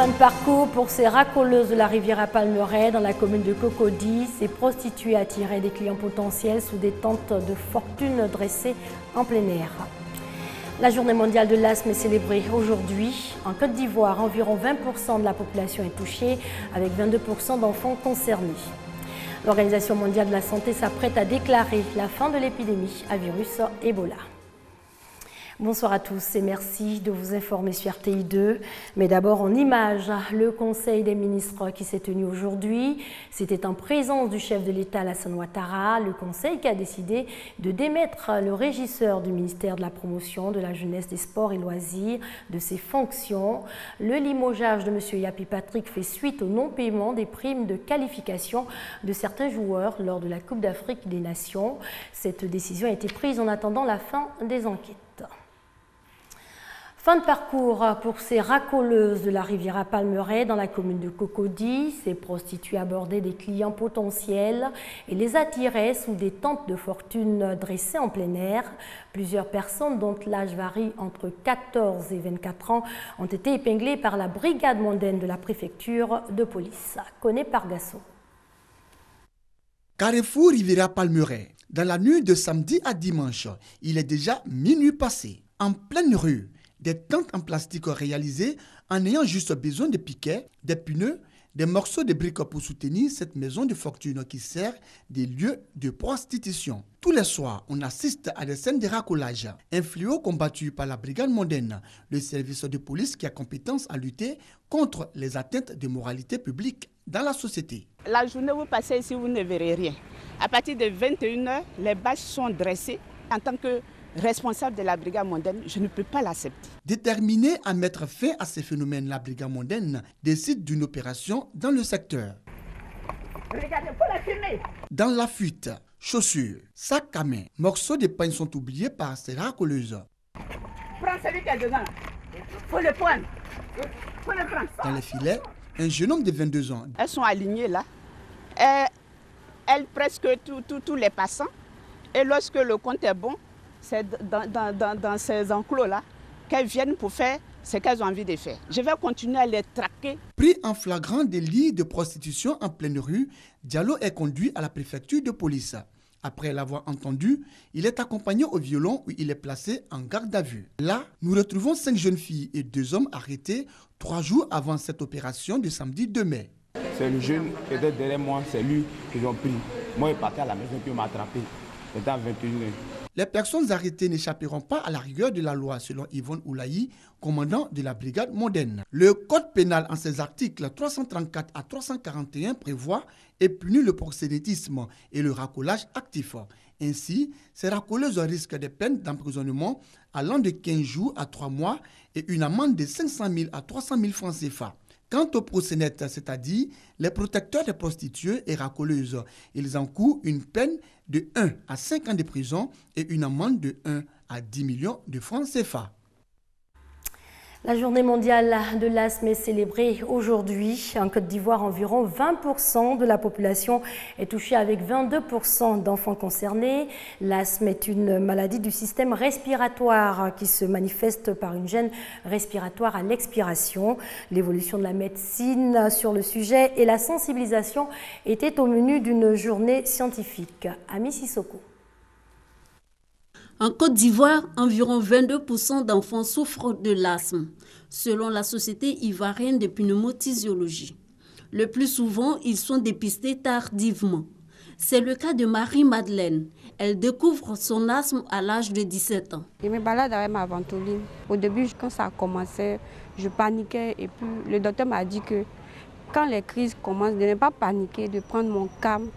Fin de parcours pour ces racoleuses de la rivière à Palmeraie dans la commune de Cocody. Ces prostituées attiraient des clients potentiels sous des tentes de fortune dressées en plein air. La journée mondiale de l'asthme est célébrée aujourd'hui. En Côte d'Ivoire, environ 20% de la population est touchée, avec 22% d'enfants concernés. L'Organisation mondiale de la santé s'apprête à déclarer la fin de l'épidémie à virus Ebola. Bonsoir à tous et merci de vous informer sur RTI 2. Mais d'abord en images, le Conseil des ministres qui s'est tenu aujourd'hui. C'était en présence du chef de l'État Alassane Ouattara, le Conseil qui a décidé de démettre le régisseur du ministère de la Promotion, de la Jeunesse, des Sports et Loisirs de ses fonctions. Le limogeage de M. Yapi Patrick fait suite au non-paiement des primes de qualification de certains joueurs lors de la Coupe d'Afrique des Nations. Cette décision a été prise en attendant la fin des enquêtes. Fin de parcours pour ces racoleuses de la rivière à Palmeraie dans la commune de Cocody. Ces prostituées abordaient des clients potentiels et les attiraient sous des tentes de fortune dressées en plein air. Plusieurs personnes dont l'âge varie entre 14 et 24 ans ont été épinglées par la brigade mondaine de la préfecture de police. Connaît Pargasso. Carrefour Riviera Palmeraie. Dans la nuit de samedi à dimanche, il est déjà minuit passé. En pleine rue, des tentes en plastique réalisées en ayant juste besoin de piquets, des pneus, des morceaux de briques pour soutenir cette maison de fortune qui sert des lieux de prostitution. Tous les soirs, on assiste à des scènes de racolage, un fléau combattu par la brigade mondaine, le service de police qui a compétence à lutter contre les atteintes de moralité publique dans la société. La journée, vous passez ici, vous ne verrez rien. À partir de 21h, les bâches sont dressées. En tant que responsable de la brigade mondaine, je ne peux pas l'accepter. Déterminée à mettre fin à ces phénomènes, la brigade mondaine décide d'une opération dans le secteur. Regardez, il faut la filmer. Dans la fuite, chaussures, sacs à main, morceaux de pain sont oubliés par ces racoleuses. Prends celui qui est dedans. Il faut le prendre. Faut le prendre. Dans les filets, un jeune homme de 22 ans. Elles sont alignées là. Elles presque tous les passants. Et lorsque le compte est bon, c'est dans ces enclos-là qu'elles viennent pour faire ce qu'elles ont envie de faire. Je vais continuer à les traquer. Pris en flagrant délit de prostitution en pleine rue, Diallo est conduit à la préfecture de police. Après l'avoir entendu, il est accompagné au violon où il est placé en garde à vue. Là, nous retrouvons 5 jeunes filles et 2 hommes arrêtés 3 jours avant cette opération de samedi 2 mai. C'est le jeune qui était derrière moi, c'est lui qu'ils ont pris. Moi, il est parti à la maison puis il m'a attrapé. C'était à 21h. Les personnes arrêtées n'échapperont pas à la rigueur de la loi, selon Yvonne Oulaï, commandant de la brigade mondaine. Le code pénal, en ses articles 334 à 341, prévoit et punit le proxénétisme et le racolage actif. Ainsi, ces racoleuses risquent des peines d'emprisonnement allant de 15 jours à 3 mois et une amende de 500 000 à 300 000 francs CFA. Quant aux proxénètes, c'est-à-dire les protecteurs des prostituées et racoleuses, ils encourent une peine de 1 à 5 ans de prison et une amende de 1 à 10 millions de francs CFA. La journée mondiale de l'asthme est célébrée aujourd'hui. En Côte d'Ivoire, environ 20% de la population est touchée avec 22% d'enfants concernés. L'asthme est une maladie du système respiratoire qui se manifeste par une gêne respiratoire à l'expiration. L'évolution de la médecine sur le sujet et la sensibilisation étaient au menu d'une journée scientifique. Ami Sissoko. En Côte d'Ivoire, environ 22% d'enfants souffrent de l'asthme, selon la Société ivoirienne de pneumothysiologie. Le plus souvent, ils sont dépistés tardivement. C'est le cas de Marie-Madeleine. Elle découvre son asthme à l'âge de 17 ans. Je me balade avec ma ventoline. Au début, quand ça a commencé, je paniquais et puis le docteur m'a dit que quand les crises commencent, de ne pas paniquer, de prendre mon calme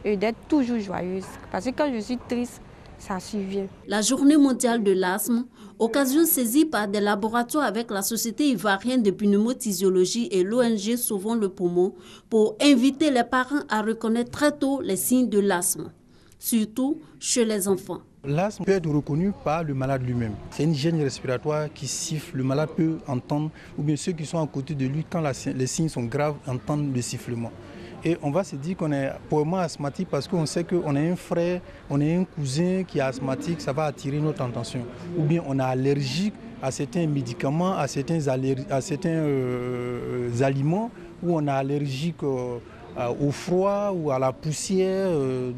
et d'être toujours joyeuse. Parce que quand je suis triste, ça survient. La journée mondiale de l'asthme, occasion saisie par des laboratoires avec la Société ivoirienne de pneumothysiologie et l'ONG Sauvons le poumon, pour inviter les parents à reconnaître très tôt les signes de l'asthme, surtout chez les enfants. L'asthme peut être reconnu par le malade lui-même. C'est une gêne respiratoire qui siffle. Le malade peut entendre, ou bien ceux qui sont à côté de lui, quand les signes sont graves, entendent le sifflement. Et on va se dire qu'on est probablement asthmatique parce qu'on sait qu'on a un frère, on a un cousin qui est asthmatique, ça va attirer notre attention. Ou bien on est allergique à certains médicaments, à certains aliments où on est allergique au froid ou à la poussière.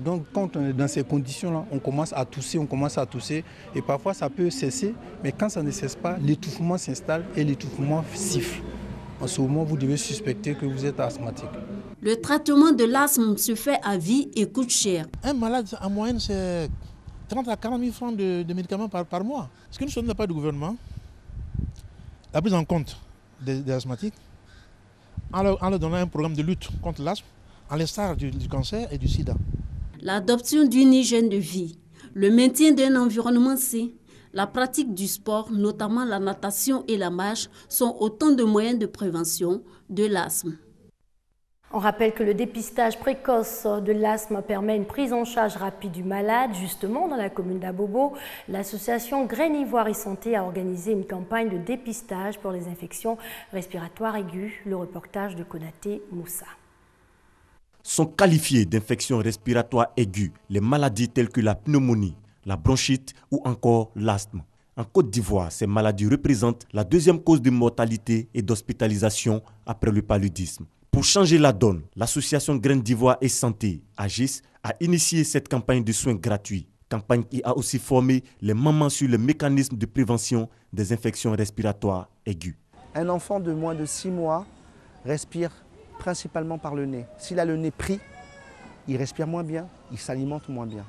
Donc quand on est dans ces conditions-là, on commence à tousser et parfois ça peut cesser, mais quand ça ne cesse pas, l'étouffement s'installe et l'étouffement siffle. En ce moment, vous devez suspecter que vous êtes asthmatique. Le traitement de l'asthme se fait à vie et coûte cher. Un malade, en moyenne, c'est 30 à 40 000 francs de médicaments par mois. Ce que nous sommes de la part du gouvernement, la prise en compte des asthmatiques, en leur donnant un programme de lutte contre l'asthme, en l'instar du cancer et du sida. L'adoption d'une hygiène de vie, le maintien d'un environnement sain, la pratique du sport, notamment la natation et la marche, sont autant de moyens de prévention de l'asthme. On rappelle que le dépistage précoce de l'asthme permet une prise en charge rapide du malade. Justement, dans la commune d'Abobo, l'association Graines Ivoire et Santé a organisé une campagne de dépistage pour les infections respiratoires aiguës. Le reportage de Konaté Moussa. Sont qualifiées d'infections respiratoires aiguës les maladies telles que la pneumonie, la bronchite ou encore l'asthme. En Côte d'Ivoire, ces maladies représentent la deuxième cause de mortalité et d'hospitalisation après le paludisme. Pour changer la donne, l'association Graines d'Ivoire et Santé, AGIS, a initié cette campagne de soins gratuits. Campagne qui a aussi formé les mamans sur le mécanisme de prévention des infections respiratoires aiguës. Un enfant de moins de 6 mois respire principalement par le nez. S'il a le nez pris, il respire moins bien, il s'alimente moins bien.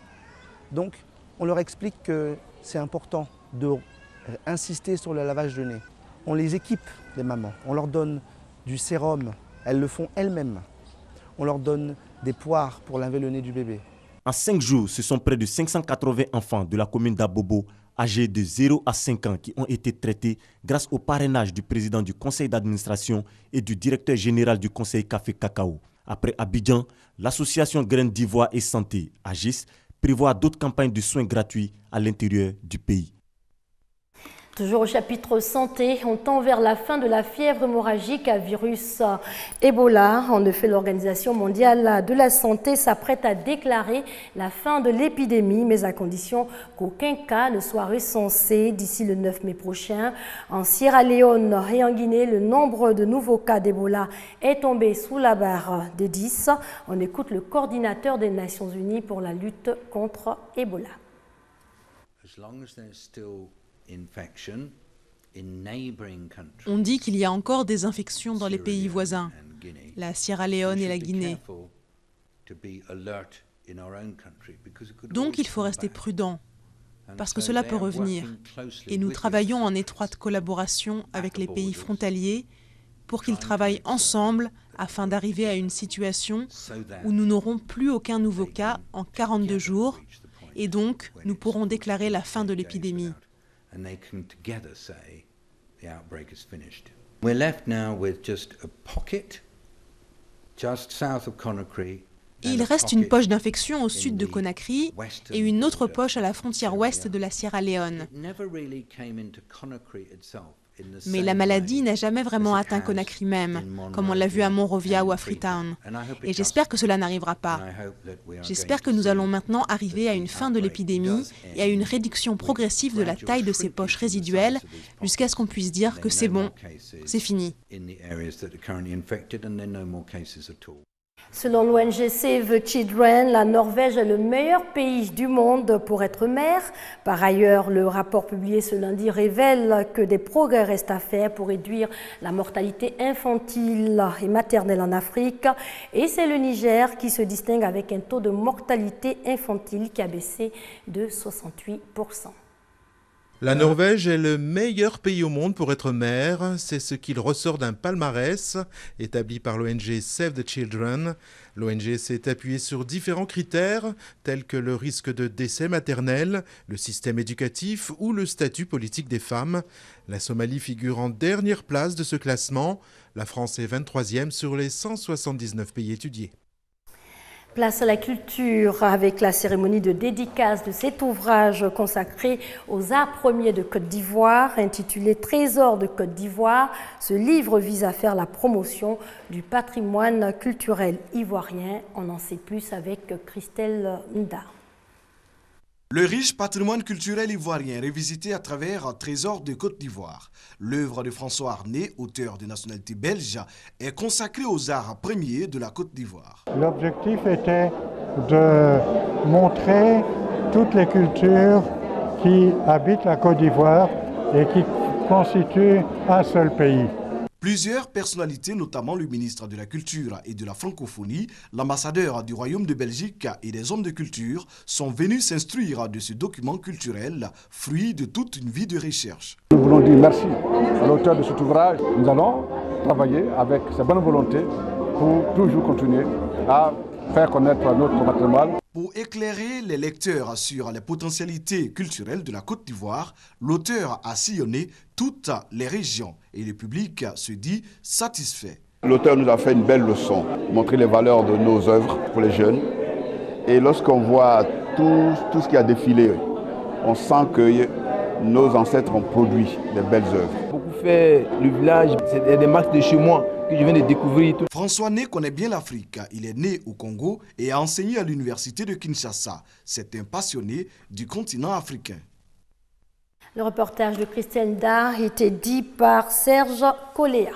Donc, on leur explique que c'est important d'insister sur le lavage de nez. On les équipe, les mamans. On leur donne du sérum. Elles le font elles-mêmes. On leur donne des poires pour laver le nez du bébé. En 5 jours, ce sont près de 580 enfants de la commune d'Abobo, âgés de 0 à 5 ans, qui ont été traités grâce au parrainage du président du conseil d'administration et du directeur général du conseil Café Cacao. Après Abidjan, l'association Graines d'Ivoire et Santé, AGIS, prévoit d'autres campagnes de soins gratuits à l'intérieur du pays. Toujours au chapitre santé, on tend vers la fin de la fièvre hémorragique à virus Ebola. En effet, l'Organisation mondiale de la santé s'apprête à déclarer la fin de l'épidémie, mais à condition qu'aucun cas ne soit recensé d'ici le 9 mai prochain. En Sierra Leone et en Guinée, le nombre de nouveaux cas d'Ebola est tombé sous la barre des 10. On écoute le coordinateur des Nations Unies pour la lutte contre Ebola. On dit qu'il y a encore des infections dans les pays voisins, la Sierra Leone et la Guinée. Donc il faut rester prudent, parce que cela peut revenir. Et nous travaillons en étroite collaboration avec les pays frontaliers pour qu'ils travaillent ensemble afin d'arriver à une situation où nous n'aurons plus aucun nouveau cas en 42 jours, et donc nous pourrons déclarer la fin de l'épidémie. And they can together say the outbreak is finished. We're left now with just a pocket just south of Conakry. Il reste une poche d'infection au sud de Conakry et une autre poche à la frontière ouest de la Sierra Leone. Mais la maladie n'a jamais vraiment atteint Conakry même, comme on l'a vu à Monrovia ou à Freetown. Et j'espère que cela n'arrivera pas. J'espère que nous allons maintenant arriver à une fin de l'épidémie et à une réduction progressive de la taille de ces poches résiduelles jusqu'à ce qu'on puisse dire que c'est bon, c'est fini. Selon l'ONG Save the Children, la Norvège est le meilleur pays du monde pour être mère. Par ailleurs, le rapport publié ce lundi révèle que des progrès restent à faire pour réduire la mortalité infantile et maternelle en Afrique. Et c'est le Niger qui se distingue avec un taux de mortalité infantile qui a baissé de 68%. La Norvège est le meilleur pays au monde pour être mère, c'est ce qu'il ressort d'un palmarès établi par l'ONG Save the Children. L'ONG s'est appuyée sur différents critères tels que le risque de décès maternel, le système éducatif ou le statut politique des femmes. La Somalie figure en dernière place de ce classement. La France est 23e sur les 179 pays étudiés. Place à la culture avec la cérémonie de dédicace de cet ouvrage consacré aux arts premiers de Côte d'Ivoire, intitulé Trésors de Côte d'Ivoire. Ce livre vise à faire la promotion du patrimoine culturel ivoirien. On en sait plus avec Christelle Nda. Le riche patrimoine culturel ivoirien revisité à travers Trésor de Côte d'Ivoire. L'œuvre de François Arnay, auteur de nationalité belge, est consacrée aux arts premiers de la Côte d'Ivoire. L'objectif était de montrer toutes les cultures qui habitent la Côte d'Ivoire et qui constituent un seul pays. Plusieurs personnalités, notamment le ministre de la Culture et de la Francophonie, l'ambassadeur du Royaume de Belgique et des hommes de culture, sont venus s'instruire de ce document culturel, fruit de toute une vie de recherche. Nous voulons dire merci à l'auteur de cet ouvrage. Nous allons travailler avec sa bonne volonté pour toujours continuer à faire connaître notre patrimoine. Pour éclairer les lecteurs sur les potentialités culturelles de la Côte d'Ivoire, l'auteur a sillonné toutes les régions et le public se dit satisfait. L'auteur nous a fait une belle leçon, montrer les valeurs de nos œuvres pour les jeunes. Et lorsqu'on voit tout ce qui a défilé, on sent que nos ancêtres ont produit des belles œuvres. Beaucoup fait le village, c'est des marques de chez moi que je viens de découvrir. François Né connaît bien l'Afrique. Il est né au Congo et a enseigné à l'université de Kinshasa. C'est un passionné du continent africain. Le reportage de Christelle Dar était dit par Serge Coléa.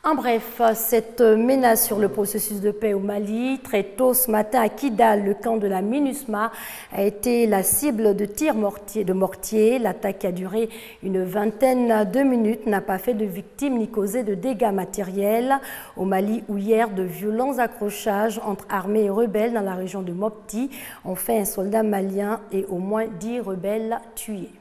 En bref, cette menace sur le processus de paix au Mali, très tôt ce matin à Kidal, le camp de la MINUSMA a été la cible de tirs de mortier. L'attaque qui a duré une vingtaine de minutes n'a pas fait de victimes ni causé de dégâts matériels. Au Mali, où hier de violents accrochages entre armées et rebelles dans la région de Mopti ont fait un soldat malien et au moins 10 rebelles tués.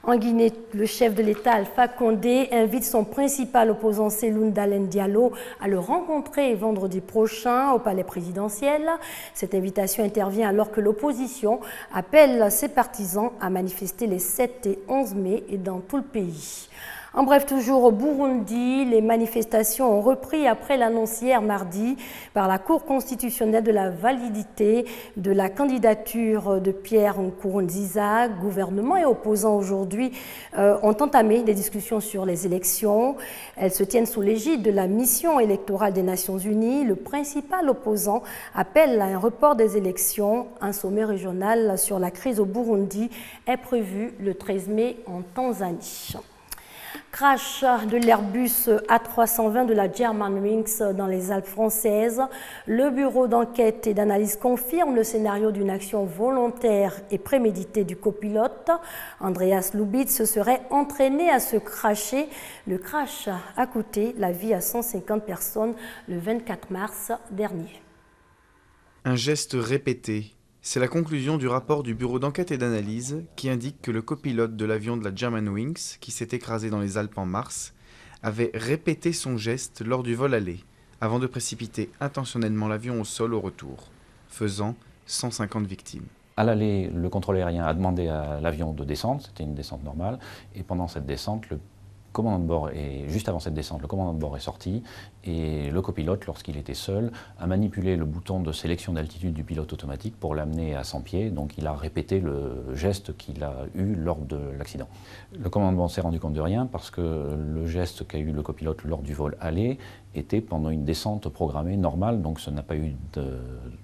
En Guinée, le chef de l'État, Alpha Condé, invite son principal opposant, Cellou Dalein Diallo, à le rencontrer vendredi prochain au palais présidentiel. Cette invitation intervient alors que l'opposition appelle ses partisans à manifester les 7 et 11 mai et dans tout le pays. En bref, toujours au Burundi, les manifestations ont repris après l'annonce hier mardi par la Cour constitutionnelle de la validité de la candidature de Pierre Nkurunziza. Gouvernement et opposants aujourd'hui ont entamé des discussions sur les élections. Elles se tiennent sous l'égide de la mission électorale des Nations Unies. Le principal opposant appelle à un report des élections. Un sommet régional sur la crise au Burundi est prévu le 13 mai en Tanzanie. Crash de l'Airbus A320 de la Germanwings dans les Alpes françaises. Le bureau d'enquête et d'analyse confirme le scénario d'une action volontaire et préméditée du copilote. Andreas Lubitz se serait entraîné à se crasher. Le crash a coûté la vie à 150 personnes le 24 mars dernier. Un geste répété. C'est la conclusion du rapport du bureau d'enquête et d'analyse qui indique que le copilote de l'avion de la Germanwings, qui s'est écrasé dans les Alpes en mars, avait répété son geste lors du vol aller, avant de précipiter intentionnellement l'avion au sol au retour, faisant 150 victimes. À l'aller, le contrôle aérien a demandé à l'avion de descendre, c'était une descente normale, et pendant cette descente, le commandant de bord juste avant cette descente, le commandant de bord est sorti et le copilote, lorsqu'il était seul, a manipulé le bouton de sélection d'altitude du pilote automatique pour l'amener à 100 pieds. Donc il a répété le geste qu'il a eu lors de l'accident. Le commandant de bord s'est rendu compte de rien parce que le geste qu'a eu le copilote lors du vol aller était pendant une descente programmée normale, donc ça n'a pas eu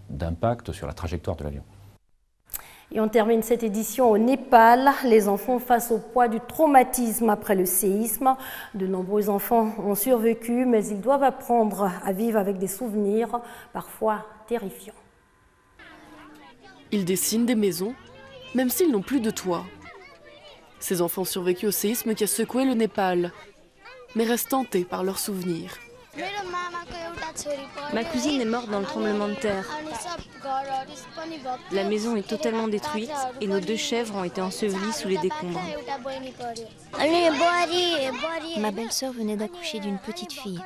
d'impact sur la trajectoire de l'avion. Et on termine cette édition au Népal. Les enfants face au poids du traumatisme après le séisme. De nombreux enfants ont survécu, mais ils doivent apprendre à vivre avec des souvenirs parfois terrifiants. Ils dessinent des maisons, même s'ils n'ont plus de toit. Ces enfants ont survécu au séisme qui a secoué le Népal, mais restent hantés par leurs souvenirs. Ma cousine est morte dans le tremblement de terre. La maison est totalement détruite et nos 2 chèvres ont été ensevelies sous les décombres. Ma belle-sœur venait d'accoucher d'une petite fille.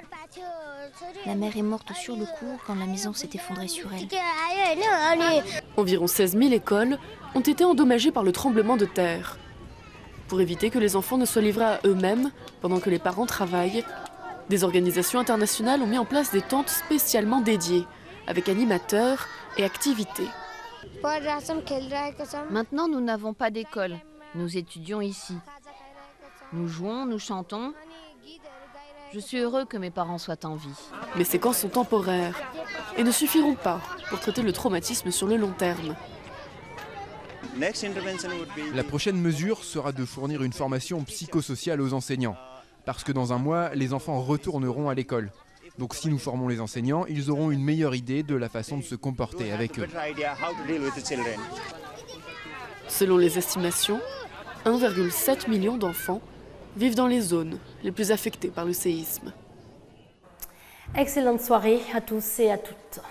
La mère est morte sur le coup quand la maison s'est effondrée sur elle. Environ 16 000 écoles ont été endommagées par le tremblement de terre. Pour éviter que les enfants ne soient livrés à eux-mêmes pendant que les parents travaillent, des organisations internationales ont mis en place des tentes spécialement dédiées, avec animateurs et activités. Maintenant, nous n'avons pas d'école. Nous étudions ici. Nous jouons, nous chantons. Je suis heureux que mes parents soient en vie. Mais ces camps sont temporaires et ne suffiront pas pour traiter le traumatisme sur le long terme. La prochaine mesure sera de fournir une formation psychosociale aux enseignants. Parce que dans un mois, les enfants retourneront à l'école. Donc si nous formons les enseignants, ils auront une meilleure idée de la façon de se comporter avec eux. Selon les estimations, 1,7 million d'enfants vivent dans les zones les plus affectées par le séisme. Excellente soirée à tous et à toutes.